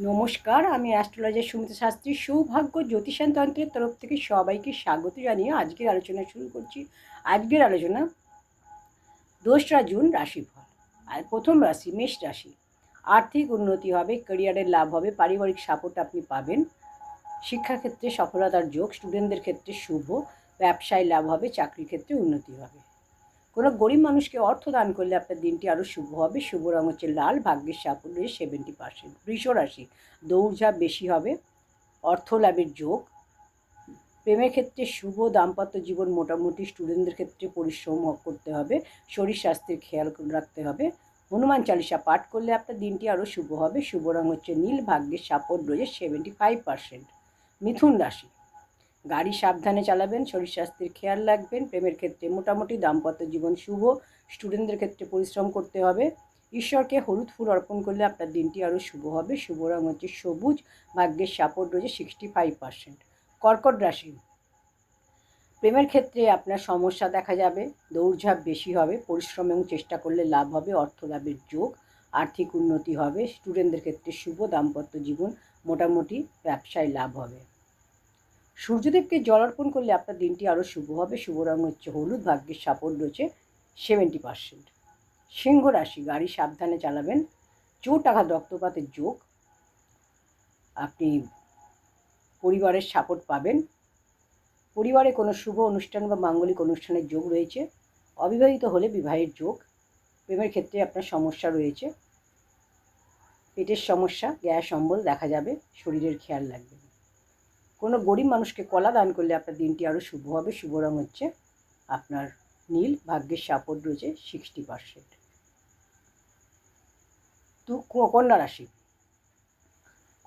নমস্কার, আমি অ্যাস্ট্রোলজার সুমিতা শাস্ত্রী। সৌভাগ্য জ্যোতিষায়ন তন্ত্রের তরফ থেকে সবাইকে স্বাগত জানিয়ে আজকের আলোচনা শুরু করছি। আজকের আলোচনা 2রা জুন রাশিফল। আর প্রথম রাশি মেষ রাশি। আর্থিক উন্নতি হবে, ক্যারিয়ারের লাভ হবে, পারিবারিক সাপোর্ট আপনি পাবেন, শিক্ষাক্ষেত্রে সফলতার যোগ, স্টুডেন্টদের ক্ষেত্রে শুভ, ব্যবসায় লাভ হবে, চাকরির ক্ষেত্রে উন্নতি হবে। কোনো গরিব মানুষকে অর্থ দান করলে আপনার দিনটি আরও শুভ হবে। শুভ রঙ হচ্ছে লাল, ভাগ্যের সাফল্য 70%। বৃষ রাশি, দৌড়ঝাঁপ বেশি হবে, অর্থ লাভের যোগ, প্রেমের ক্ষেত্রে শুভ, দাম্পত্য জীবন মোটামুটি, স্টুডেন্টদের ক্ষেত্রে পরিশ্রম করতে হবে, শরীর স্বাস্থ্যের খেয়াল রাখতে হবে। হনুমান চালিসা পাঠ করলে আপনার দিনটি আরও শুভ হবে। শুভ রঙ হচ্ছে নীল, ভাগ্যের সাপোর্ট রয়েছে 75%। মিথুন রাশি, গাড়ি সাবধানে চালাবেন, শরীর স্বাস্থ্যের খেয়াল রাখবেন, প্রেমের ক্ষেত্রে মোটামুটি, দাম্পত্য জীবন শুভ, স্টুডেন্টদের ক্ষেত্রে পরিশ্রম করতে হবে। ঈশ্বরকে হলুদ ফুল অর্পণ করলে আপনার দিনটি আরও শুভ হবে। শুভ রঙ হচ্ছে সবুজ, ভাগ্যের সাপোর্ট রয়েছে 65%। কর্কট রাশি, প্রেমের ক্ষেত্রে আপনার সমস্যা দেখা যাবে, দৌড়ঝাঁপ বেশি হবে, পরিশ্রম এবং চেষ্টা করলে লাভ হবে, অর্থ লাভের যোগ, আর্থিক উন্নতি হবে, স্টুডেন্টদের ক্ষেত্রে শুভ, দাম্পত্য জীবন মোটামুটি, ব্যবসায় লাভ হবে। সূর্যদেবকে জল অর্পণ করলে আপনার দিনটি আরও শুভ হবে। শুভ রঙ হচ্ছে হলুদ, ভাগ্যের সাপোর্ট রয়েছে 70%। সিংহ রাশি, গাড়ি সাবধানে চালাবেন, চোট আঘাত রক্তপাতের যোগ, আপনি পরিবারের সাপোর্ট পাবেন, পরিবারে কোনো শুভ অনুষ্ঠান বা মাঙ্গলিক অনুষ্ঠানের যোগ রয়েছে, অবিবাহিত হলে বিবাহের যোগ, প্রেমের ক্ষেত্রে আপনার সমস্যা রয়েছে, পেটের সমস্যা, গ্যাস অম্বল দেখা যাবে, শরীরের খেয়াল রাখবেন। কোনো গরিব মানুষকে কলা দান করলে আপনার দিনটি আরও শুভ হবে। শুভ রঙ হচ্ছে আপনার নীল, ভাগ্যের সাপোর্ট রয়েছে 60%। তো কন্যা রাশি,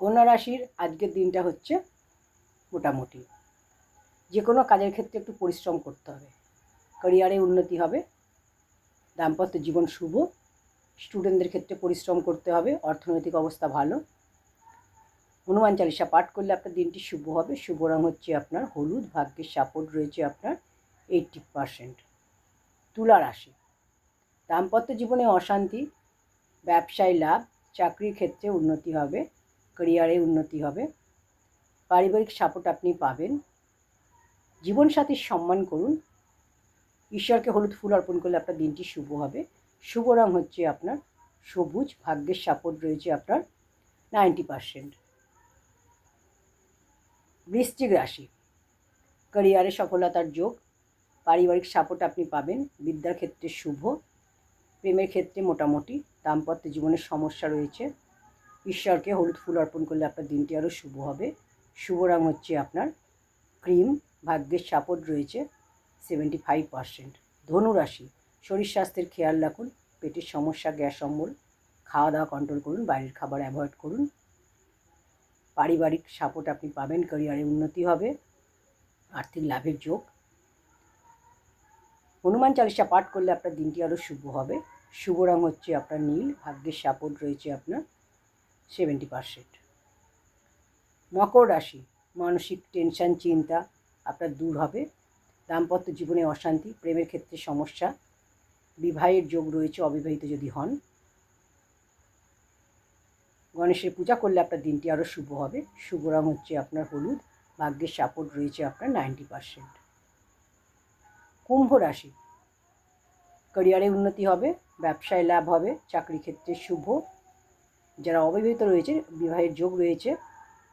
কন্যা রাশির আজকের দিনটা হচ্ছে মোটামুটি, যে কোনো কাজের ক্ষেত্রে একটু পরিশ্রম করতে হবে, ক্যারিয়ারে উন্নতি হবে, দাম্পত্য জীবন শুভ, স্টুডেন্টদের ক্ষেত্রে পরিশ্রম করতে হবে, অর্থনৈতিক অবস্থা ভালো। হনুমান চালিসা পাঠ করলে আপনার দিনটি শুভ হবে। শুভ রঙ হচ্ছে আপনার হলুদ, ভাগ্যের সাপোর্ট রয়েছে আপনার 80%। তুলা রাশি, দাম্পত্য জীবনে অশান্তি, ব্যবসায় লাভ, চাকরির ক্ষেত্রে উন্নতি হবে, ক্যারিয়ারে উন্নতি হবে, পারিবারিক সাপোর্ট আপনি পাবেন, জীবনসাথীর সম্মান করুন, ঈশ্বরকে হলুদ ফুল অর্পণ করলে আপনার দিনটি শুভ হবে। শুভ রঙ হচ্ছে আপনার সবুজ, ভাগ্যের সাপোর্ট রয়েছে আপনার 90%। বৃশ্চিক রাশি, ক্যারিয়ারে সফলতার যোগ, পারিবারিক সাপোর্ট আপনি পাবেন, বিদ্যার ক্ষেত্রে শুভ, প্রেমের ক্ষেত্রে মোটামুটি, দাম্পত্য জীবনের সমস্যা রয়েছে, ঈশ্বরকে হলুদ ফুল অর্পণ করলে আপনার দিনটি আরও শুভ হবে। শুভ রঙ হচ্ছে আপনার ক্রিম, ভাগ্যের সাপোর্ট রয়েছে 75%। ধনু রাশি, শরীর স্বাস্থ্যের খেয়াল রাখুন, পেটের সমস্যা, গ্যাস অম্বল, খাওয়া দাওয়া কন্ট্রোল করুন, বাইরের খাবার অ্যাভয়েড করুন, পারিবারিক সাপোর্ট আপনি পাবেন, ক্যারিয়ারে উন্নতি হবে, আর্থিক লাভের যোগ। হনুমান চালিসা পাঠ করলে আপনার দিনটি আরও শুভ হবে। শুভ রঙ হচ্ছে আপনার নীল, ভাগ্যের সাপোর্ট রয়েছে আপনার 70%। মকর রাশি, মানসিক টেনশন, চিন্তা আপনার দূর হবে, দাম্পত্য জীবনে অশান্তি, প্রেমের ক্ষেত্রে সমস্যা, বিবাহের যোগ রয়েছে অবিবাহিত যদি হন। গণেশের পূজা করলে আপনার দিনটি আরও শুভ হবে। শুভ রঙ হচ্ছে আপনার হলুদ, ভাগ্যের সাপোর্ট রয়েছে আপনার 90%। কুম্ভ রাশি, ক্যারিয়ারে উন্নতি হবে, ব্যবসায় লাভ হবে, চাকরি ক্ষেত্রে শুভ, যারা অবিবাহিত রয়েছে বিবাহের যোগ রয়েছে,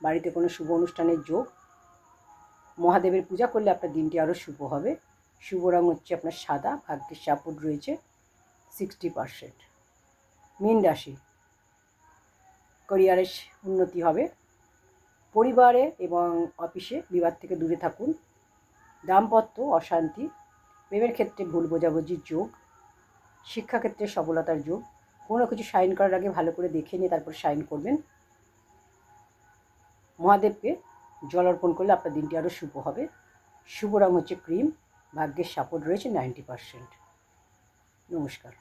বাড়িতে কোনো শুভ অনুষ্ঠানের যোগ, মহাদেবের পূজা করলে আপনার দিনটি আরও শুভ হবে। শুভ রঙ হচ্ছে আপনার সাদা, ভাগ্যের সাপোর্ট রয়েছে 60%। মীন রাশি, ক্যারিয়ারে উন্নতি হবে, পরিবারে এবং অফিসে বিবাদ থেকে দূরে থাকুন, দাম্পত্য অশান্তি, প্রেমের ক্ষেত্রে ভুল বোঝাবুঝির যোগ, শিক্ষাক্ষেত্রে সফলতার যোগ। কোনো কিছু সাইন করার আগে ভালো করে দেখে নিয়ে তারপর সাইন করবেন। মহাদেবকে জল অর্পণ করলে আপনার দিনটি আরও শুভ হবে। শুভ রঙ হচ্ছে ক্রিম, ভাগ্যের সাপোর্ট রয়েছে 90%। নমস্কার।